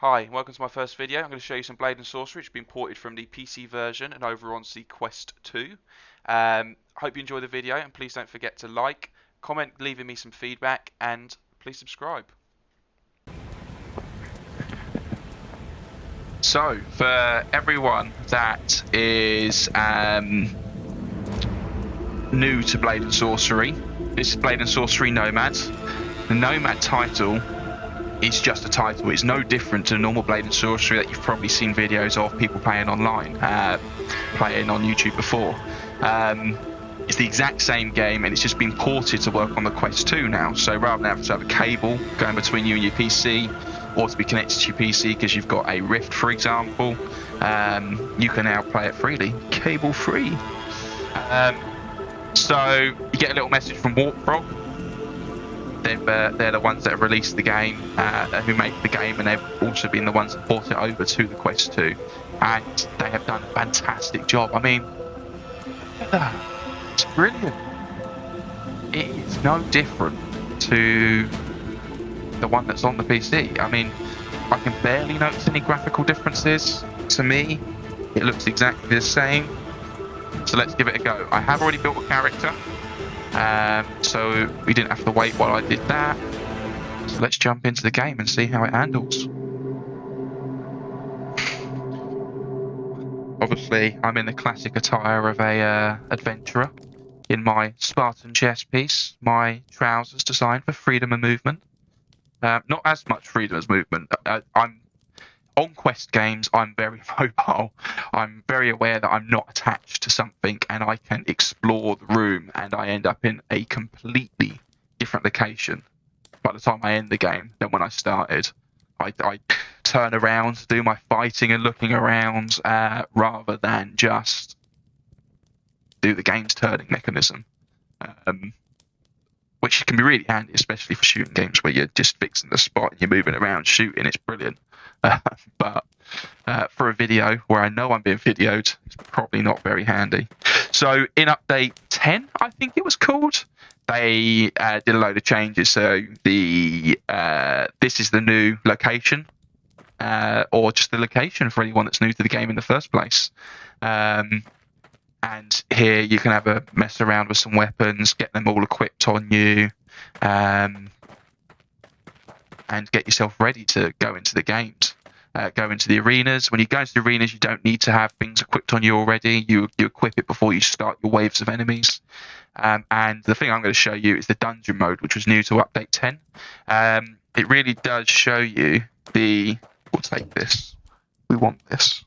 Hi, welcome to my first video. I'm going to show you some Blade Sorcery, which has been ported from the PC version and over onto the Quest 2. Hope you enjoy the video, and please don't forget to like, comment, leaving me some feedback, and please subscribe. So, for everyone that is new to Blade and Sorcery, this is Blade and Sorcery Nomad. The Nomad title is just a title. It's no different to the normal Blade and Sorcery that you've probably seen videos of people playing online, playing on YouTube before. It's the exact same game, and it's just been ported to work on the Quest 2 now. So rather than having to have a cable going between you and your PC, or to be connected to your PC because you've got a Rift, for example, you can now play it freely, cable free. So you get a little message from Warpfrog. They're the ones that have released the game, who make the game, and they've also been the ones that brought it over to the Quest 2, and they have done a fantastic job. I mean, it's brilliant. It is no different to the one that's on the PC. I mean, I can barely notice any graphical differences. To me, it looks exactly the same. So let's give it a go. I have already built a character, so we didn't have to wait while I did that. So let's jump into the game and see how it handles. Obviously, I'm in the classic attire of a adventurer, in my Spartan chest piece, my trousers designed for freedom of movement. Not as much freedom as movement. I'm on Quest games, I'm very mobile. I'm very aware that I'm not attached to something, and I can explore the room, and I end up in a completely different location by the time I end the game than when I started. I turn around, do my fighting and looking around, rather than just do the game's turning mechanism. Which can be really handy, especially for shooting games where you're just fixing the spot and you're moving around shooting. It's brilliant. But for a video where I know I'm being videoed, it's probably not very handy. So in update 10, I think it was called, they did a load of changes. So this is the new location, or just the location for anyone that's new to the game in the first place. And here you can have a mess around with some weapons, get them all equipped on you, and get yourself ready to go into the games. Go into the arenas. When you go into the arenas, you don't need to have things equipped on you already. You equip it before you start your waves of enemies. And the thing I'm going to show you is the dungeon mode, which was new to update 10. It really does show you the... We'll take this. We want this.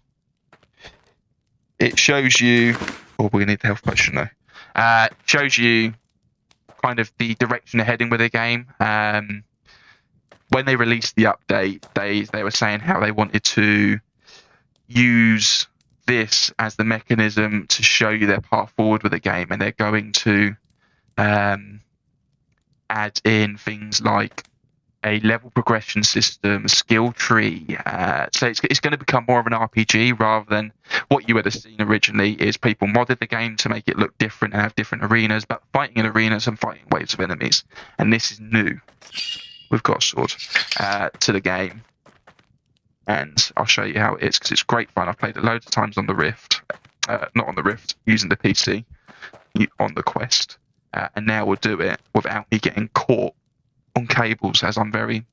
It shows you... Oh, we need the health potion though. It shows you kind of the direction they're heading with the game. When they released the update, they were saying how they wanted to use this as the mechanism to show you their path forward with the game, and they're going to add in things like a level progression system, a skill tree. So it's going to become more of an RPG rather than what you would have seen originally is people modded the game to make it look different and have different arenas, but fighting in arenas and fighting waves of enemies. And this is new. We've got a sword to the game, and I'll show you how it is because it's great fun. I've played it loads of times on the Rift, not on the Rift, using the PC on the Quest, and now we'll do it without me getting caught on cables, as I'm very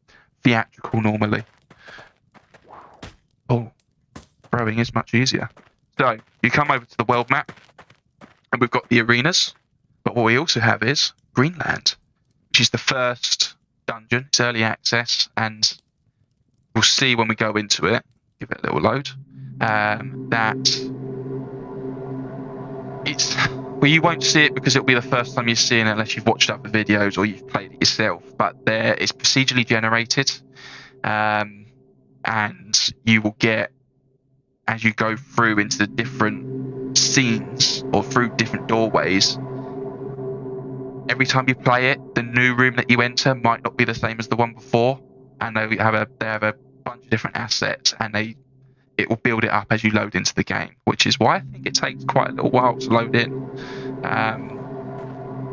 theatrical normally. Oh, throwing is much easier. So you come over to the world map, and we've got the arenas, but what we also have is Greenland, which is the first dungeon. It's early access, and we'll see when we go into it. Give it a little load. That it's... Well, you won't see it because it'll be the first time you're seeing it unless you've watched other videos or you've played it yourself. But it's procedurally generated, and you will get, as you go through into the different scenes or through different doorways, every time you play it, the new room that you enter might not be the same as the one before, and they have a bunch of different assets, and it will build it up as you load into the game, which is why I think it takes quite a little while to load in.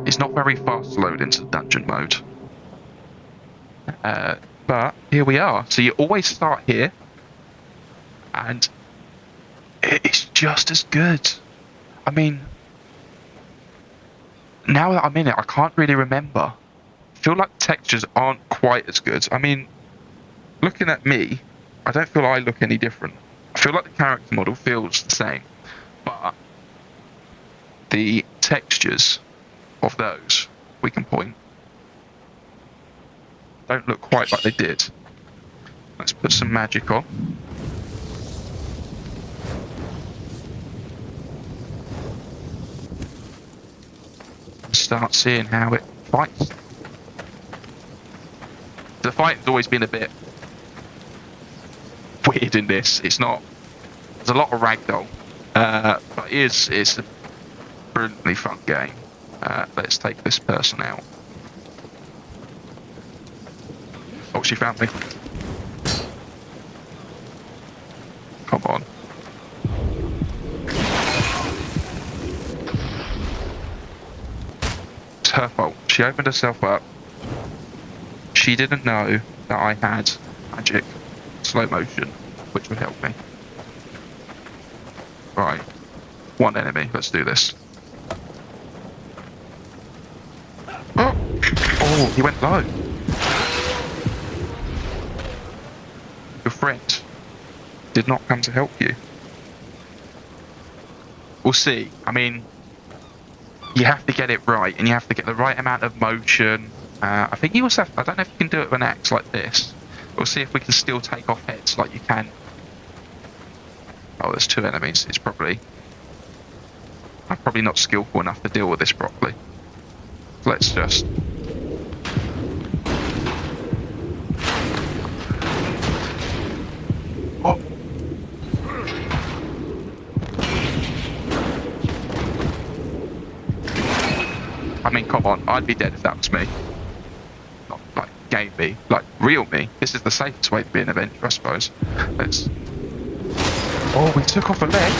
It's not very fast to load into dungeon mode. But here we are. So you always start here, and it's just as good. I mean, now that I'm in it, I can't really remember. I feel like the textures aren't quite as good. I mean, looking at me, I don't feel I look any different. I feel like the character model feels the same, but the textures of those, we can point, don't look quite like they did. Let's put some magic on. Start seeing how it fights. The fighting's always been a bit weird in this. It's not. There's a lot of ragdoll, but it's a brilliantly fun game. Let's take this person out. Oh, she found me. Come on. It's her fault. She opened herself up. She didn't know that I had magic slow motion, which would help me. Right. One enemy. Let's do this. Oh! Oh, he went low. Your friend did not come to help you. We'll see. I mean, you have to get it right, and you have to get the right amount of motion. I think you also have, I don't know if you can do it with an axe like this. We'll see if we can still take off heads like you can. Oh, there's two enemies. It's probably... I'm probably not skillful enough to deal with this properly. Let's just... Oh! I mean, come on. I'd be dead if that was me. Not like game me. Like real me. This is the safest way to be an adventurer, I suppose. Let's... Oh, we took off a leg.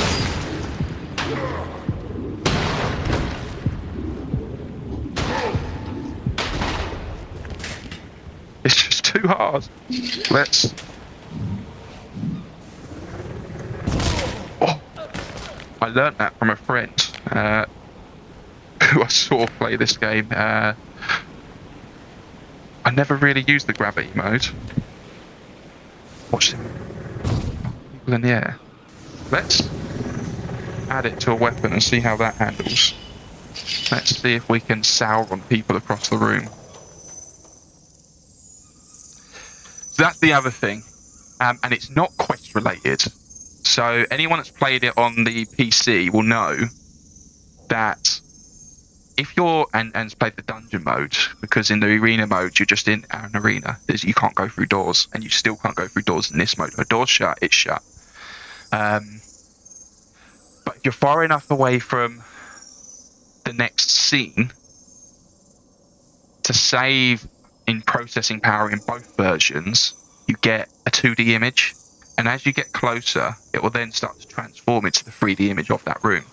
It's just too hard. Let's... Oh! I learnt that from a friend who I saw play this game. I never really used the gravity mode. Watch them. People in the air. Let's add it to a weapon and see how that handles. Let's see if we can Sauron people across the room. So that's the other thing. And it's not quest related. So anyone that's played it on the PC will know that if you're and played the dungeon mode, because in the arena mode you're just in an arena, you can't go through doors, and you still can't go through doors in this mode. If a door's shut, it's shut. But if you're far enough away from the next scene to save in processing power in both versions, you get a 2D image, and as you get closer, it will then start to transform into the 3D image of that room.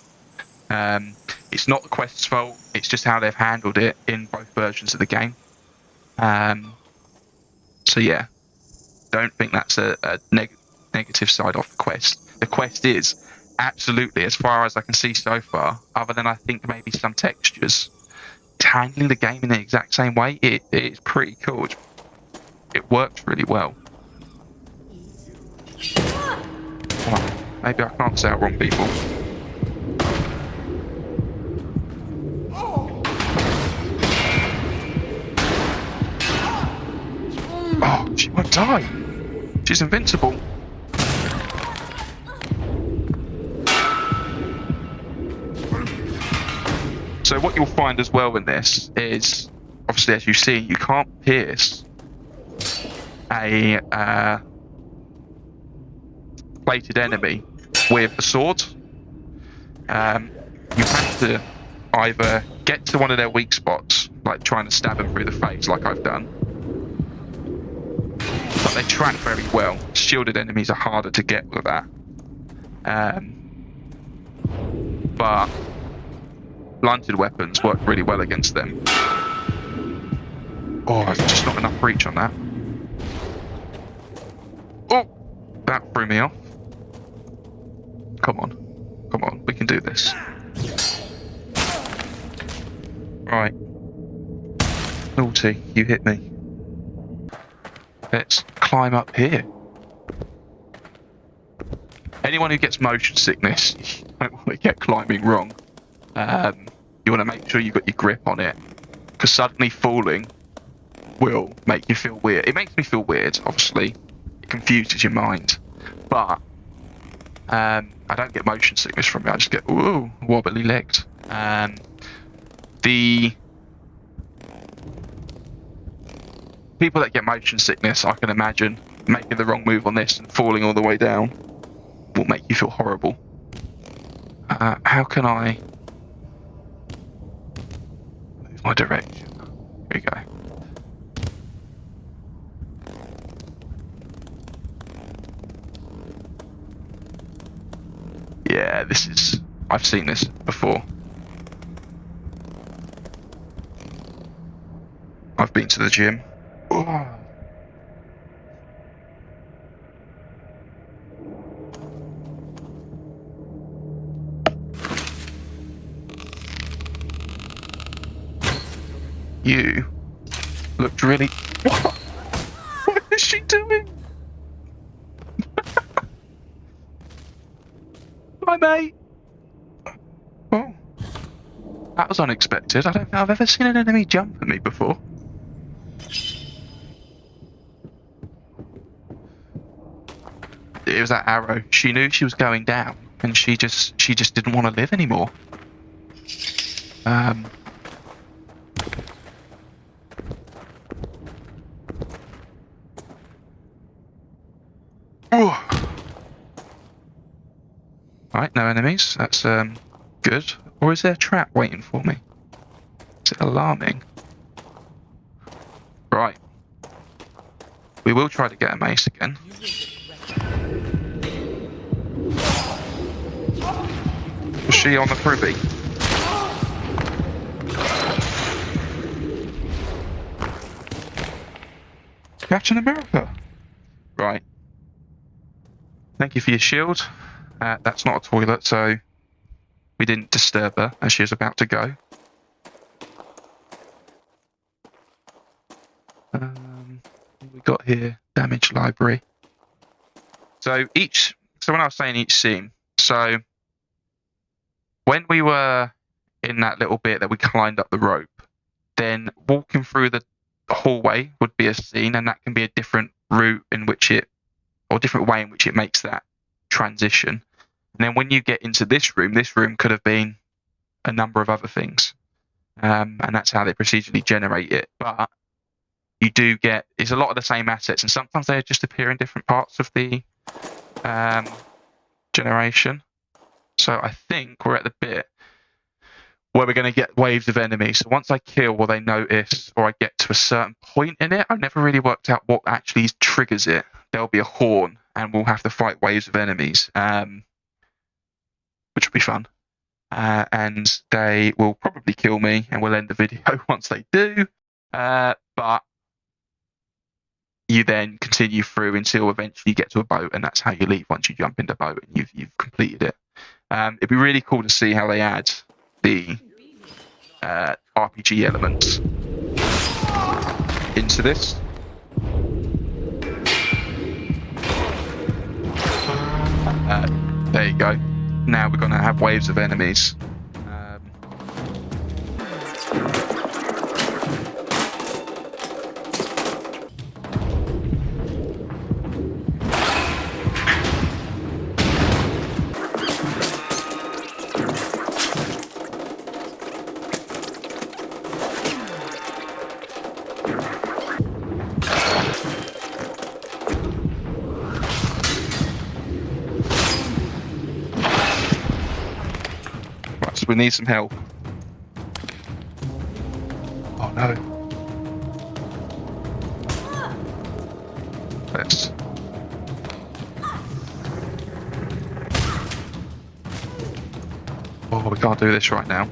It's not the quest's fault, it's just how they've handled it in both versions of the game. So yeah, don't think that's a negative side of the quest. The quest is absolutely, as far as I can see so far, other than I think maybe some textures, handling the game in the exact same way, it's pretty cool. It works really well. Oh, maybe I can't say out wrong people. Oh, she won't die. She's invincible. So what you'll find as well in this is, obviously as you see, you can't pierce a plated enemy with a sword. You have to either get to one of their weak spots, like trying to stab them through the face like I've done, but they track very well. Shielded enemies are harder to get with that. But blunted weapons work really well against them. Oh, there's just not enough reach on that. threw me off. Come on. Come on, we can do this. Right. Naughty, you hit me. Let's climb up here. Anyone who gets motion sickness, you don't want to get climbing wrong. You want to make sure you've got your grip on it. Because suddenly falling will make you feel weird. It makes me feel weird, obviously. It confuses your mind. But I don't get motion sickness from it. I just get, ooh, wobbly legged. The people that get motion sickness, I can imagine making the wrong move on this and falling all the way down will make you feel horrible. How can I move my direction? Here we go. Yeah, this is... I've seen this before. I've been to the gym. Oh. You looked really... What is she doing? Hi, mate. Oh. That was unexpected. I don't think I've ever seen an enemy jump at me before. It was that arrow. She knew she was going down, and she just didn't want to live anymore. Right, no enemies. That's good. Or is there a trap waiting for me? Is it alarming? Right. We will try to get a mace again. Was she on the privy? Captain America. Right. Thank you for your shield. That's not a toilet, so we didn't disturb her as she was about to go. What we got here? Damage library. So when I was saying each scene, so when we were in that little bit that we climbed up the rope, then walking through the hallway would be a scene, and that can be a different route in which it, or different way in which it makes that transition. And then when you get into this room could have been a number of other things. And that's how they procedurally generate it. But you do get, it's a lot of the same assets, and sometimes they just appear in different parts of the generation. So I think we're at the bit where we're going to get waves of enemies. So once I kill or they notice, or I get to a certain point in it, I've never really worked out what actually triggers it. There'll be a horn, and we'll have to fight waves of enemies, which will be fun. And they will probably kill me, and we'll end the video once they do. But you then continue through until eventually you get to a boat, and that's how you leave once you jump into the boat and you've completed it. It'd be really cool to see how they add the RPG elements into this. There you go. Now we're going to have waves of enemies. We need some help. Oh no. Let's... Oh, we can't do this right now.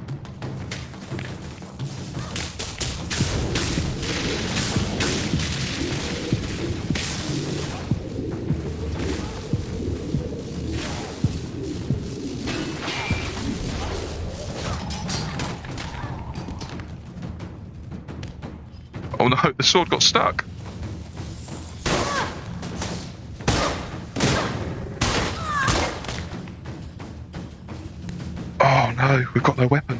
Oh no, the sword got stuck. Oh no, we've got no weapon.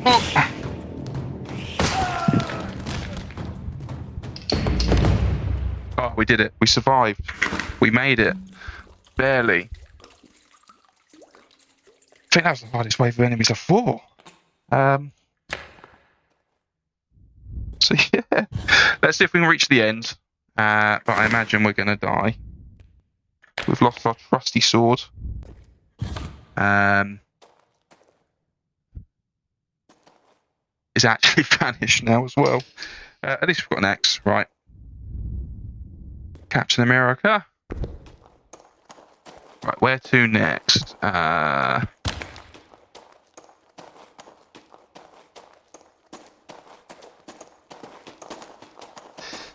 Oh. Oh, we did it. We survived. We made it. Barely. I think that was the hardest wave of enemies I fought. So yeah, let's see if we can reach the end. But I imagine we're going to die. We've lost our trusty sword. Is actually vanished now as well. At least we've got an axe, right? Captain America. Right, where to next?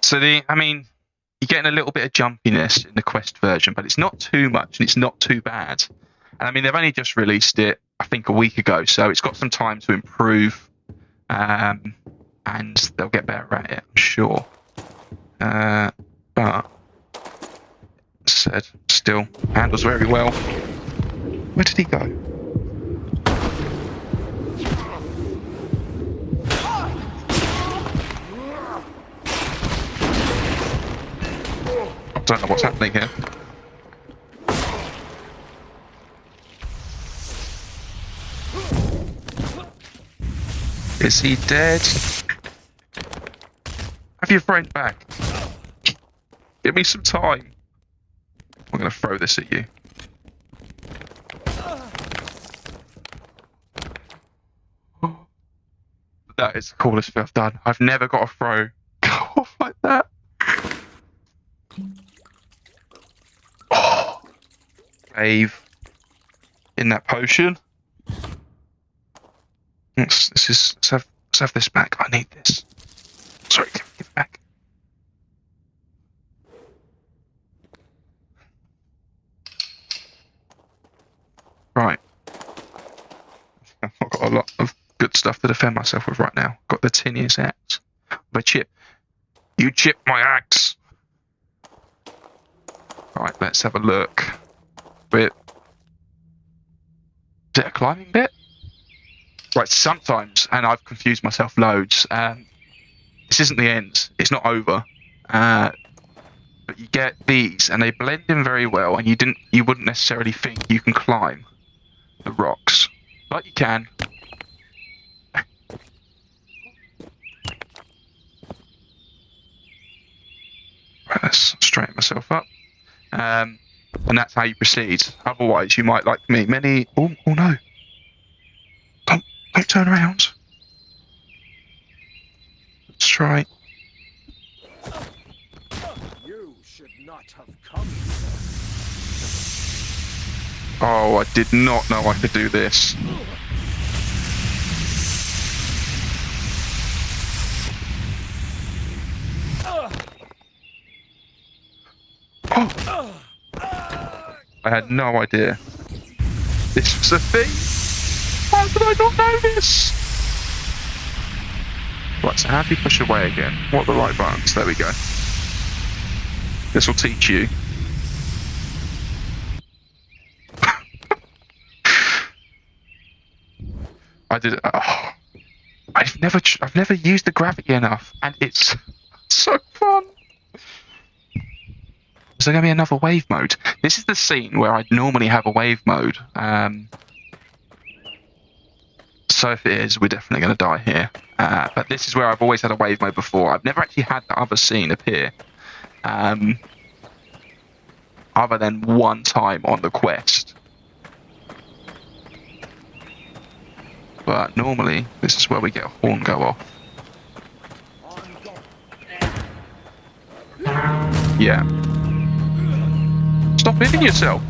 So you're getting a little bit of jumpiness in the quest version, but it's not too much and it's not too bad. And I mean, they've only just released it, I think, a week ago, so it's got some time to improve, and they'll get better at it, I'm sure. But as I said, still handles very well. Where did he go? I don't know what's happening here. Is he dead? Have your friend back. Give me some time. I'm going to throw this at you. That is the coolest thing I've done. I've never got a throw go off like that. Oh, save in that potion. Let's have this back. I need this. Sorry, give it back. Right. I've got a lot of good stuff to defend myself with right now. Got the tiniest axe. The chip. You chip my axe. Right, let's have a look. Is it a climbing bit? Right, sometimes, and I've confused myself loads, this isn't the end. It's not over. But you get these, and they blend in very well, and you wouldn't necessarily think you can climb the rocks. But you can. Right, let's straighten myself up. And that's how you proceed. Otherwise, you might, like me, oh no. Don't turn around. Let's try. You should not have come. Oh, I did not know I could do this. Oh. I had no idea. This was a thing. How did I not know this? Right, so how do you push away again? What are the right buttons? There we go. This will teach you. I did. Oh, I've never used the gravity enough, and it's so fun. Is there going to be another wave mode? This is the scene where I'd normally have a wave mode. So if it is, we're definitely going to die here. But this is where I've always had a wave mode before. I've never actually had the other scene appear. Other than one time on the quest. But normally, this is where we get a horn go off. Yeah. Stop hitting yourself.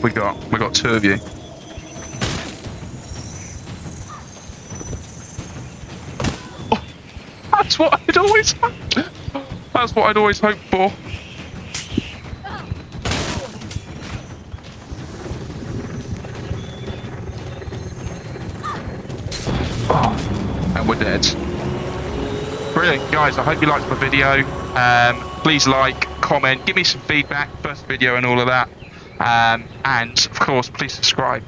What have we got? We got 2 of you. Oh, that's what I'd always hoped. That's what I'd always hoped for. Oh, and we're dead. Brilliant, guys. I hope you liked my video. Please like, comment, give me some feedback, first video and all of that. And of course, please subscribe.